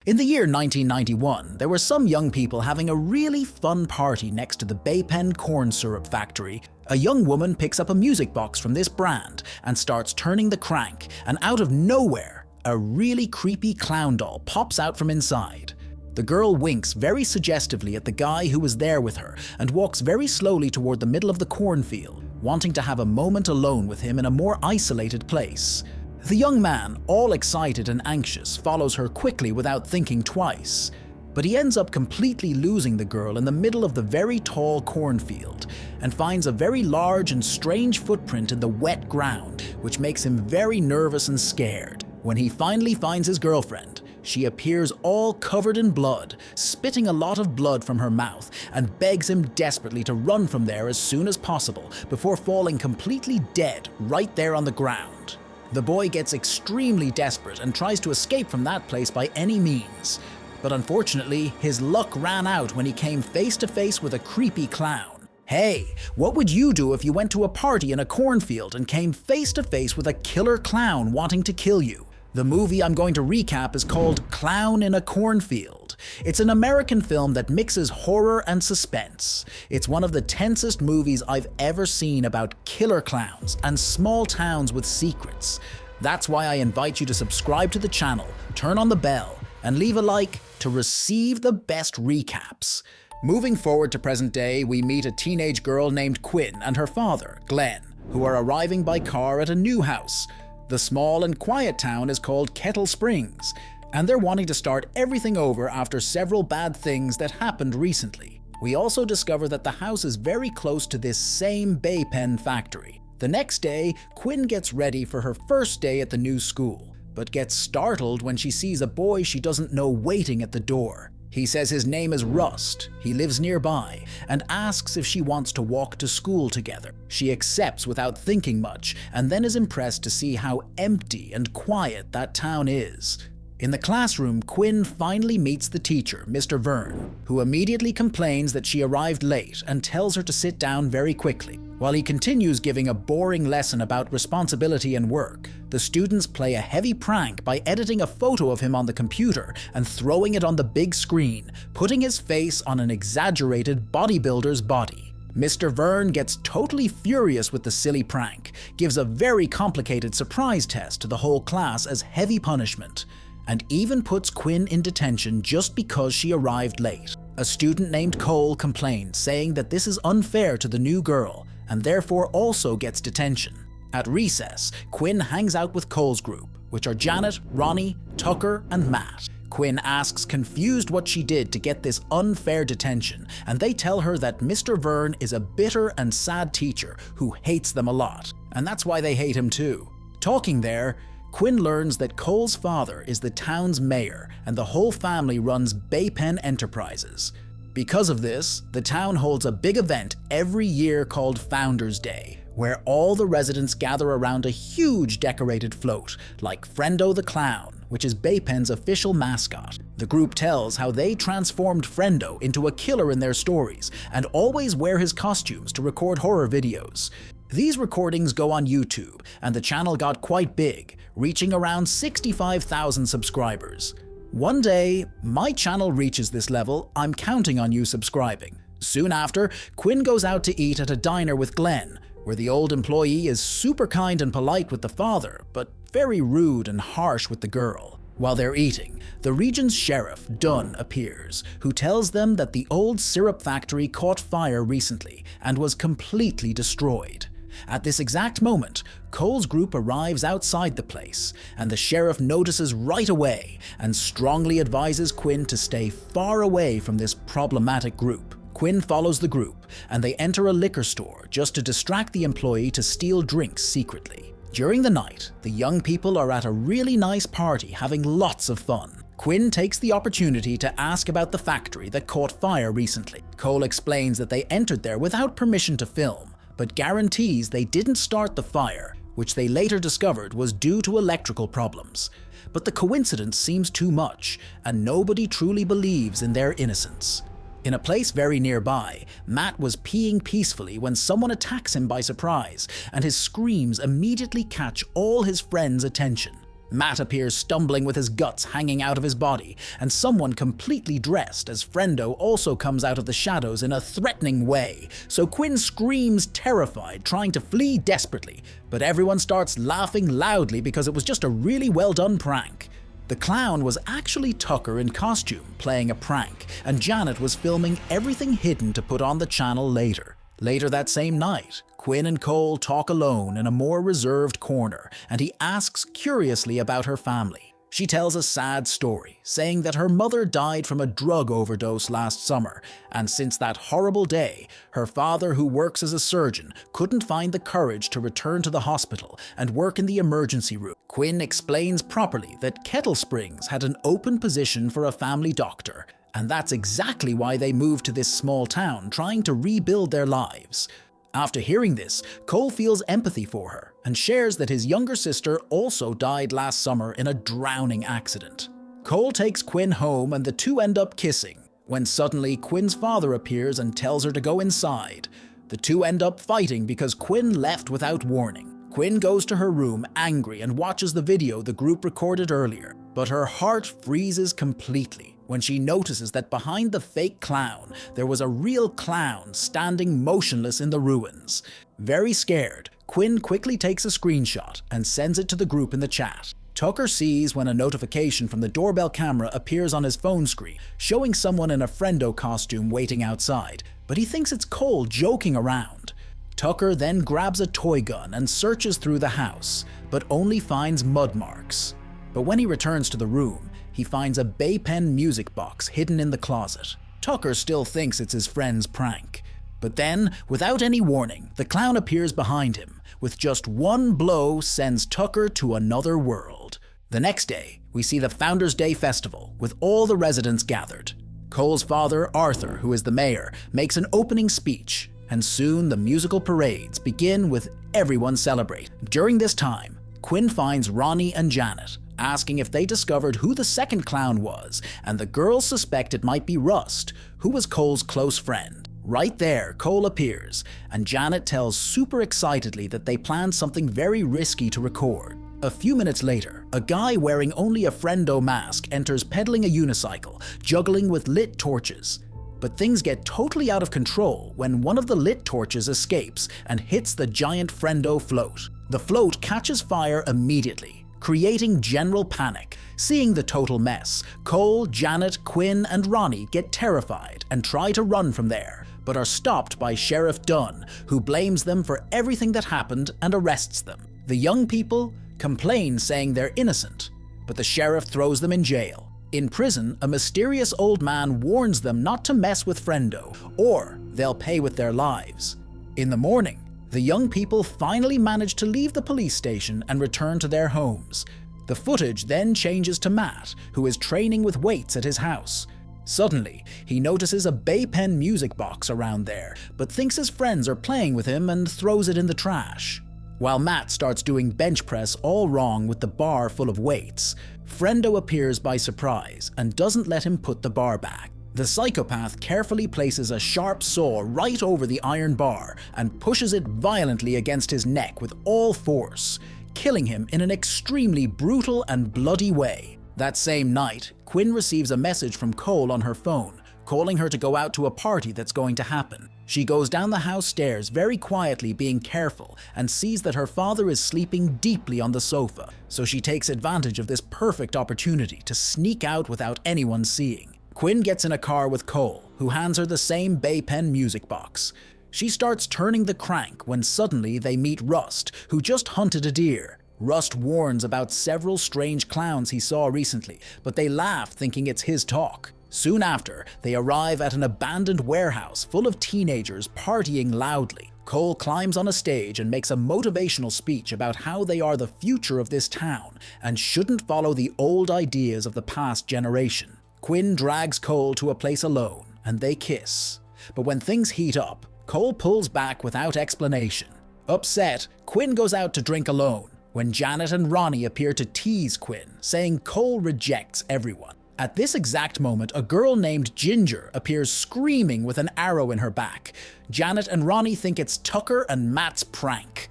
In the year 1991, there were some young people having a really fun party next to the Baypen corn syrup factory. A young woman picks up a music box from this brand and starts turning the crank, and out of nowhere, a really creepy clown doll pops out from inside. The girl winks very suggestively at the guy who was there with her and walks very slowly toward the middle of the cornfield, wanting to have a moment alone with him in a more isolated place. The young man, all excited and anxious, follows her quickly without thinking twice. But he ends up completely losing the girl in the middle of the very tall cornfield and finds a very large and strange footprint in the wet ground, which makes him very nervous and scared. When he finally finds his girlfriend, she appears all covered in blood, spitting a lot of blood from her mouth, and begs him desperately to run from there as soon as possible before falling completely dead right there on the ground. The boy gets extremely desperate and tries to escape from that place by any means. But unfortunately, his luck ran out when he came face to face with a creepy clown. Hey, what would you do if you went to a party in a cornfield and came face to face with a killer clown wanting to kill you? The movie I'm going to recap is called Clown in a Cornfield. It's an American film that mixes horror and suspense. It's one of the tensest movies I've ever seen about killer clowns and small towns with secrets. That's why I invite you to subscribe to the channel, turn on the bell, and leave a like to receive the best recaps. Moving forward to present day, we meet a teenage girl named Quinn and her father, Glenn, who are arriving by car at a new house. The small and quiet town is called Kettle Springs, and they're wanting to start everything over after several bad things that happened recently. We also discover that the house is very close to this same Baypen factory. The next day, Quinn gets ready for her first day at the new school, but gets startled when she sees a boy she doesn't know waiting at the door. He says his name is Rust, he lives nearby, and asks if she wants to walk to school together. She accepts without thinking much, and then is impressed to see how empty and quiet that town is. In the classroom, Quinn finally meets the teacher, Mr. Vern, who immediately complains that she arrived late and tells her to sit down very quickly. While he continues giving a boring lesson about responsibility and work, the students play a heavy prank by editing a photo of him on the computer and throwing it on the big screen, putting his face on an exaggerated bodybuilder's body. Mr. Vern gets totally furious with the silly prank, gives a very complicated surprise test to the whole class as heavy punishment, and even puts Quinn in detention just because she arrived late. A student named Cole complains, saying that this is unfair to the new girl, and therefore also gets detention. At recess, Quinn hangs out with Cole's group, which are Janet, Ronnie, Tucker, and Matt. Quinn asks confused what she did to get this unfair detention, and they tell her that Mr. Vern is a bitter and sad teacher who hates them a lot, and that's why they hate him too. Talking there, Quinn learns that Cole's father is the town's mayor and the whole family runs Baypen Enterprises. Because of this, the town holds a big event every year called Founders Day, where all the residents gather around a huge decorated float, like Frendo the Clown, which is Baypen's official mascot. The group tells how they transformed Frendo into a killer in their stories and always wear his costumes to record horror videos. These recordings go on YouTube, and the channel got quite big, reaching around 65,000 subscribers. One day, my channel reaches this level, I'm counting on you subscribing. Soon after, Quinn goes out to eat at a diner with Glenn, where the old employee is super kind and polite with the father, but very rude and harsh with the girl. While they're eating, the region's sheriff, Dunn, appears, who tells them that the old syrup factory caught fire recently and was completely destroyed. At this exact moment, Cole's group arrives outside the place, and the sheriff notices right away and strongly advises Quinn to stay far away from this problematic group. Quinn follows the group, and they enter a liquor store just to distract the employee to steal drinks secretly. During the night, the young people are at a really nice party having lots of fun. Quinn takes the opportunity to ask about the factory that caught fire recently. Cole explains that they entered there without permission to film, but guarantees they didn't start the fire, which they later discovered was due to electrical problems. But the coincidence seems too much, and nobody truly believes in their innocence. In a place very nearby, Matt was peeing peacefully when someone attacks him by surprise, and his screams immediately catch all his friends' attention. Matt appears stumbling with his guts hanging out of his body, and someone completely dressed as Frendo also comes out of the shadows in a threatening way, so Quinn screams terrified, trying to flee desperately, but everyone starts laughing loudly because it was just a really well done prank. The clown was actually Tucker in costume, playing a prank, and Janet was filming everything hidden to put on the channel later. Later that same night, Quinn and Cole talk alone in a more reserved corner, and he asks curiously about her family. She tells a sad story, saying that her mother died from a drug overdose last summer, and since that horrible day, her father, who works as a surgeon, couldn't find the courage to return to the hospital and work in the emergency room. Quinn explains properly that Kettle Springs had an open position for a family doctor, and that's exactly why they moved to this small town, trying to rebuild their lives. After hearing this, Cole feels empathy for her and shares that his younger sister also died last summer in a drowning accident. Cole takes Quinn home and the two end up kissing, when suddenly Quinn's father appears and tells her to go inside. The two end up fighting because Quinn left without warning. Quinn goes to her room angry and watches the video the group recorded earlier, but her heart freezes completely when she notices that behind the fake clown, there was a real clown standing motionless in the ruins. Very scared, Quinn quickly takes a screenshot and sends it to the group in the chat. Tucker sees when a notification from the doorbell camera appears on his phone screen, showing someone in a Frendo costume waiting outside, but he thinks it's Cole joking around. Tucker then grabs a toy gun and searches through the house, but only finds mud marks. But when he returns to the room, he finds a Bay Pen music box hidden in the closet. Tucker still thinks it's his friend's prank. But then, without any warning, the clown appears behind him, with just one blow sends Tucker to another world. The next day, we see the Founders' Day festival, with all the residents gathered. Cole's father, Arthur, who is the mayor, makes an opening speech, and soon the musical parades begin with everyone celebrating. During this time, Quinn finds Ronnie and Janet, asking if they discovered who the second clown was, and the girls suspect it might be Rust, who was Cole's close friend. Right there, Cole appears, and Janet tells super excitedly that they planned something very risky to record. A few minutes later, a guy wearing only a Frendo mask enters pedaling a unicycle, juggling with lit torches. But things get totally out of control when one of the lit torches escapes and hits the giant Frendo float. The float catches fire immediately, creating general panic. Seeing the total mess, Cole, Janet, Quinn, and Ronnie get terrified and try to run from there, but are stopped by Sheriff Dunn, who blames them for everything that happened and arrests them. The young people complain, saying they're innocent, but the sheriff throws them in jail. In prison, a mysterious old man warns them not to mess with Frendo, or they'll pay with their lives. In the morning, the young people finally manage to leave the police station and return to their homes. The footage then changes to Matt, who is training with weights at his house. Suddenly, he notices a Bay Pen music box around there, but thinks his friends are playing with him and throws it in the trash. While Matt starts doing bench press all wrong with the bar full of weights, Frendo appears by surprise and doesn't let him put the bar back. The psychopath carefully places a sharp saw right over the iron bar and pushes it violently against his neck with all force, killing him in an extremely brutal and bloody way. That same night, Quinn receives a message from Cole on her phone, calling her to go out to a party that's going to happen. She goes down the house stairs very quietly, being careful, and sees that her father is sleeping deeply on the sofa, so she takes advantage of this perfect opportunity to sneak out without anyone seeing. Quinn gets in a car with Cole, who hands her the same Bay Pen music box. She starts turning the crank when suddenly they meet Rust, who just hunted a deer. Rust warns about several strange clowns he saw recently, but they laugh thinking it's his talk. Soon after, they arrive at an abandoned warehouse full of teenagers partying loudly. Cole climbs on a stage and makes a motivational speech about how they are the future of this town and shouldn't follow the old ideas of the past generation. Quinn drags Cole to a place alone, and they kiss. But when things heat up, Cole pulls back without explanation. Upset, Quinn goes out to drink alone, when Janet and Ronnie appear to tease Quinn, saying Cole rejects everyone. At this exact moment, a girl named Ginger appears screaming with an arrow in her back. Janet and Ronnie think it's Tucker and Matt's prank.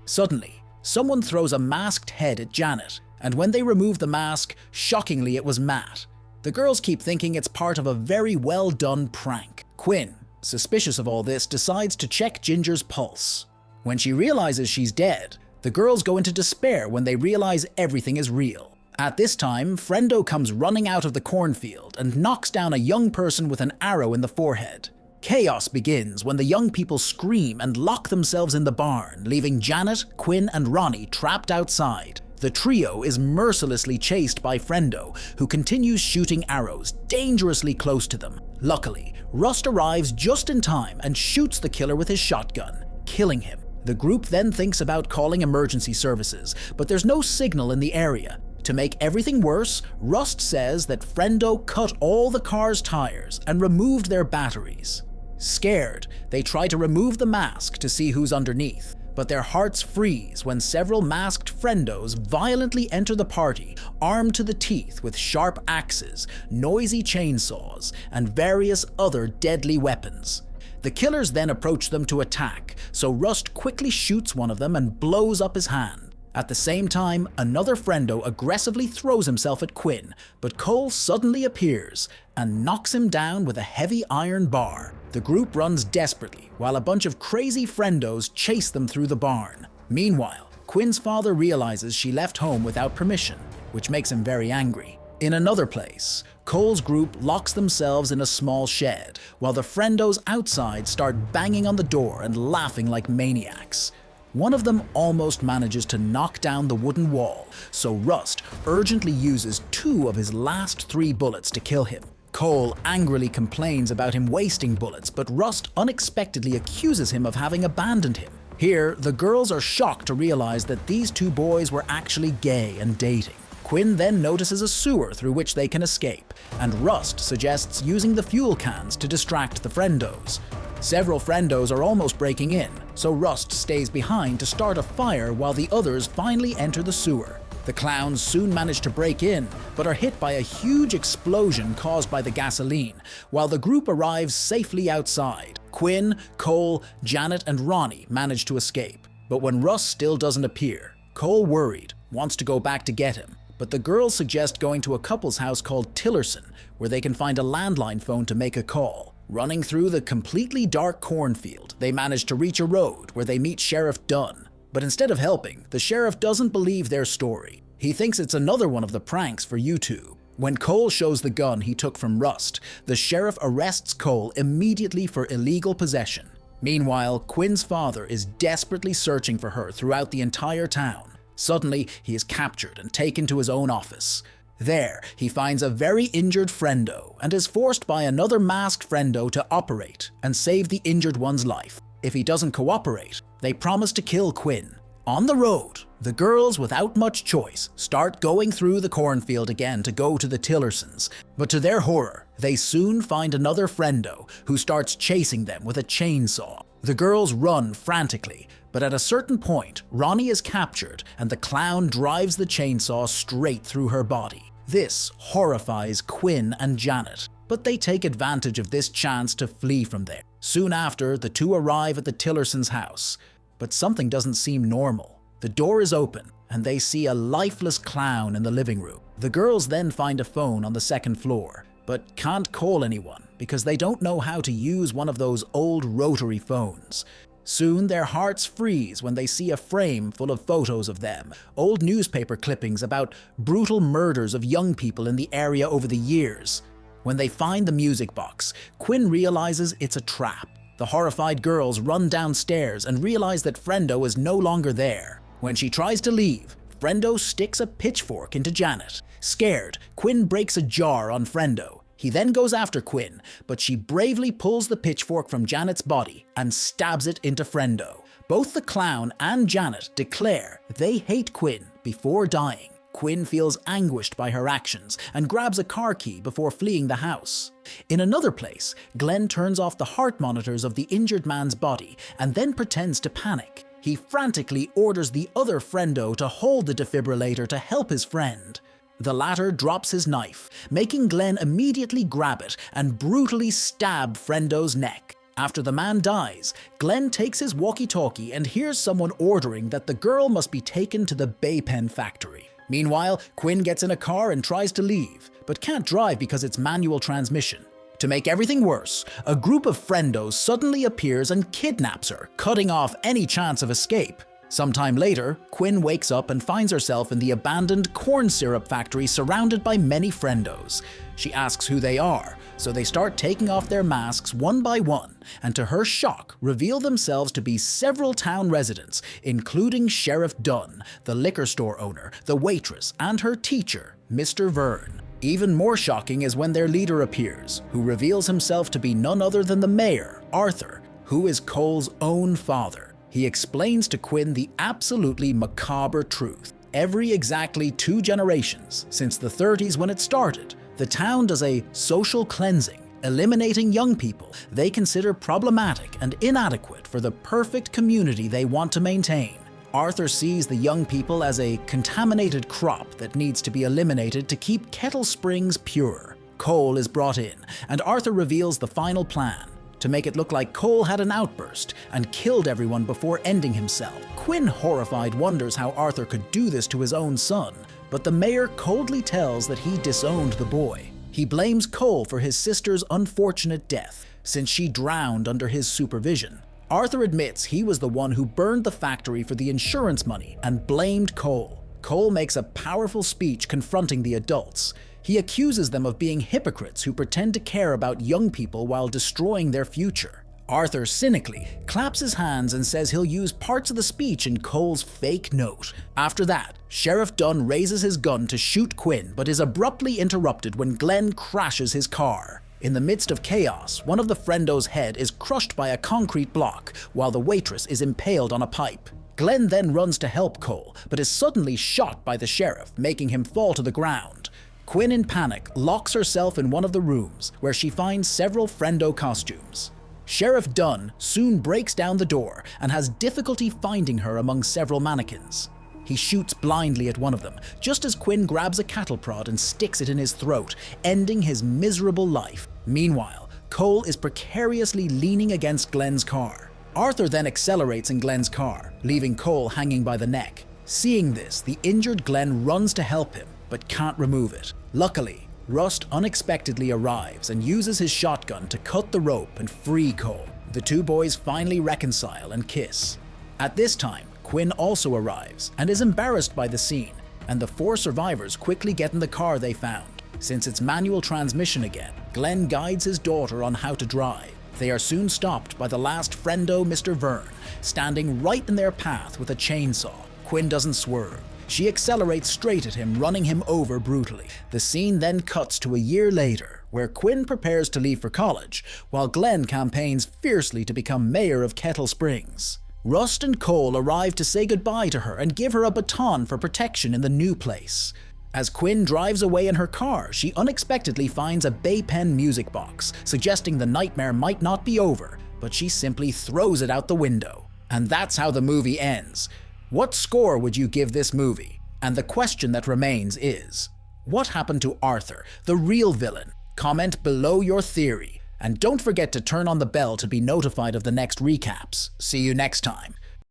Suddenly, someone throws a masked head at Janet, And when they remove the mask, shockingly it was matte. The girls keep thinking it's part of a very well done prank. Quinn, suspicious of all this, decides to check Ginger's pulse. When she realizes she's dead, the girls go into despair when they realize everything is real. At this time, Frendo comes running out of the cornfield and knocks down a young person with an arrow in the forehead. Chaos begins when the young people scream and lock themselves in the barn, leaving Janet, Quinn, and Ronnie trapped outside. The trio is mercilessly chased by Frendo, who continues shooting arrows dangerously close to them. Luckily, Rust arrives just in time and shoots the killer with his shotgun, killing him. The group then thinks about calling emergency services, but there's no signal in the area. To make everything worse, Rust says that Frendo cut all the car's tires and removed their batteries. Scared, they try to remove the mask to see who's underneath, but their hearts freeze when several masked Frendos violently enter the party, armed to the teeth with sharp axes, noisy chainsaws, and various other deadly weapons. The killers then approach them to attack, so Rust quickly shoots one of them and blows up his hand. At the same time, another Frendo aggressively throws himself at Quinn, but Cole suddenly appears and knocks him down with a heavy iron bar. The group runs desperately, while a bunch of crazy Frendos chase them through the barn. Meanwhile, Quinn's father realizes she left home without permission, which makes him very angry. In another place, Cole's group locks themselves in a small shed, while the Frendos outside start banging on the door and laughing like maniacs. One of them almost manages to knock down the wooden wall, so Rust urgently uses 2 of his last 3 bullets to kill him. Cole angrily complains about him wasting bullets, but Rust unexpectedly accuses him of having abandoned him. Here, the girls are shocked to realize that these 2 boys were actually gay and dating. Quinn then notices a sewer through which they can escape, and Rust suggests using the fuel cans to distract the Frendos. Several Frendos are almost breaking in, so Rust stays behind to start a fire while the others finally enter the sewer. The clowns soon manage to break in, but are hit by a huge explosion caused by the gasoline, while the group arrives safely outside. Quinn, Cole, Janet, and Ronnie manage to escape, but when Rust still doesn't appear, Cole, worried, wants to go back to get him. But the girls suggest going to a couple's house called Tillerson, where they can find a landline phone to make a call. Running through the completely dark cornfield, they manage to reach a road where they meet Sheriff Dunn. But instead of helping, the sheriff doesn't believe their story. He thinks it's another one of the pranks for YouTube. When Cole shows the gun he took from Rust, the sheriff arrests Cole immediately for illegal possession. Meanwhile, Quinn's father is desperately searching for her throughout the entire town. Suddenly, he is captured and taken to his own office. There, he finds a very injured Frendo and is forced by another masked Frendo to operate and save the injured one's life. If he doesn't cooperate, they promise to kill Quinn. On the road, the girls, without much choice, start going through the cornfield again to go to the Tillersons. But to their horror, they soon find another Frendo who starts chasing them with a chainsaw. The girls run frantically, but at a certain point, Ronnie is captured and the clown drives the chainsaw straight through her body. This horrifies Quinn and Janet, but they take advantage of this chance to flee from there. Soon after, the 2 arrive at the Tillersons' house, but something doesn't seem normal. The door is open, and they see a lifeless clown in the living room. The girls then find a phone on the 2nd floor, but can't call anyone because they don't know how to use one of those old rotary phones. Soon their hearts freeze when they see a frame full of photos of them, old newspaper clippings about brutal murders of young people in the area over the years. When they find the music box, Quinn realizes it's a trap. The horrified girls run downstairs and realize that Frendo is no longer there. When she tries to leave, Frendo sticks a pitchfork into Janet. Scared, Quinn breaks a jar on Frendo. He then goes after Quinn, but she bravely pulls the pitchfork from Janet's body and stabs it into Frendo. Both the clown and Janet declare they hate Quinn before dying. Quinn feels anguished by her actions and grabs a car key before fleeing the house. In another place, Glenn turns off the heart monitors of the injured man's body and then pretends to panic. He frantically orders the other Frendo to hold the defibrillator to help his friend. The latter drops his knife, making Glenn immediately grab it and brutally stab Frendo's neck. After the man dies, Glenn takes his walkie-talkie and hears someone ordering that the girl must be taken to the Bay Pen factory. Meanwhile, Quinn gets in a car and tries to leave, but can't drive because it's manual transmission. To make everything worse, a group of Frendos suddenly appears and kidnaps her, cutting off any chance of escape. Sometime later, Quinn wakes up and finds herself in the abandoned corn syrup factory surrounded by many Frendos. She asks who they are, so they start taking off their masks one by one, and to her shock, reveal themselves to be several town residents, including Sheriff Dunn, the liquor store owner, the waitress, and her teacher, Mr. Vern. Even more shocking is when their leader appears, who reveals himself to be none other than the mayor, Arthur, who is Cole's own father. He explains to Quinn the absolutely macabre truth. Every exactly 2 generations, since the 30s when it started, the town does a social cleansing, eliminating young people they consider problematic and inadequate for the perfect community they want to maintain. Arthur sees the young people as a contaminated crop that needs to be eliminated to keep Kettle Springs pure. Cole is brought in, and Arthur reveals the final plan, to make it look like Cole had an outburst and killed everyone before ending himself. Quinn, horrified, wonders how Arthur could do this to his own son, but the mayor coldly tells that he disowned the boy. He blames Cole for his sister's unfortunate death, since she drowned under his supervision. Arthur admits he was the one who burned the factory for the insurance money and blamed Cole. Cole makes a powerful speech confronting the adults. He accuses them of being hypocrites who pretend to care about young people while destroying their future. Arthur cynically claps his hands and says he'll use parts of the speech in Cole's fake note. After that, Sheriff Dunn raises his gun to shoot Quinn, but is abruptly interrupted when Glenn crashes his car. In the midst of chaos, one of the Frendo's head is crushed by a concrete block, while the waitress is impaled on a pipe. Glenn then runs to help Cole, but is suddenly shot by the sheriff, making him fall to the ground. Quinn, in panic, locks herself in one of the rooms, where she finds several Frendo costumes. Sheriff Dunn soon breaks down the door and has difficulty finding her among several mannequins. He shoots blindly at one of them, just as Quinn grabs a cattle prod and sticks it in his throat, ending his miserable life. Meanwhile, Cole is precariously leaning against Glenn's car. Arthur then accelerates in Glenn's car, leaving Cole hanging by the neck. Seeing this, the injured Glenn runs to help him, but can't remove it. Luckily, Rust unexpectedly arrives and uses his shotgun to cut the rope and free Cole. The 2 boys finally reconcile and kiss. At this time, Quinn also arrives and is embarrassed by the scene, and the 4 survivors quickly get in the car they found. Since it's manual transmission again, Glenn guides his daughter on how to drive. They are soon stopped by the last Frendo, Mr. Vern, standing right in their path with a chainsaw. Quinn doesn't swerve. She accelerates straight at him, running him over brutally. The scene then cuts to a year later, where Quinn prepares to leave for college, while Glenn campaigns fiercely to become mayor of Kettle Springs. Rust and Cole arrive to say goodbye to her and give her a baton for protection in the new place. As Quinn drives away in her car, she unexpectedly finds a Bay Pen music box, suggesting the nightmare might not be over, but she simply throws it out the window. And that's how the movie ends. What score would you give this movie? And the question that remains is, what happened to Arthur, the real villain? Comment below your theory. And don't forget to turn on the bell to be notified of the next recaps. See you next time.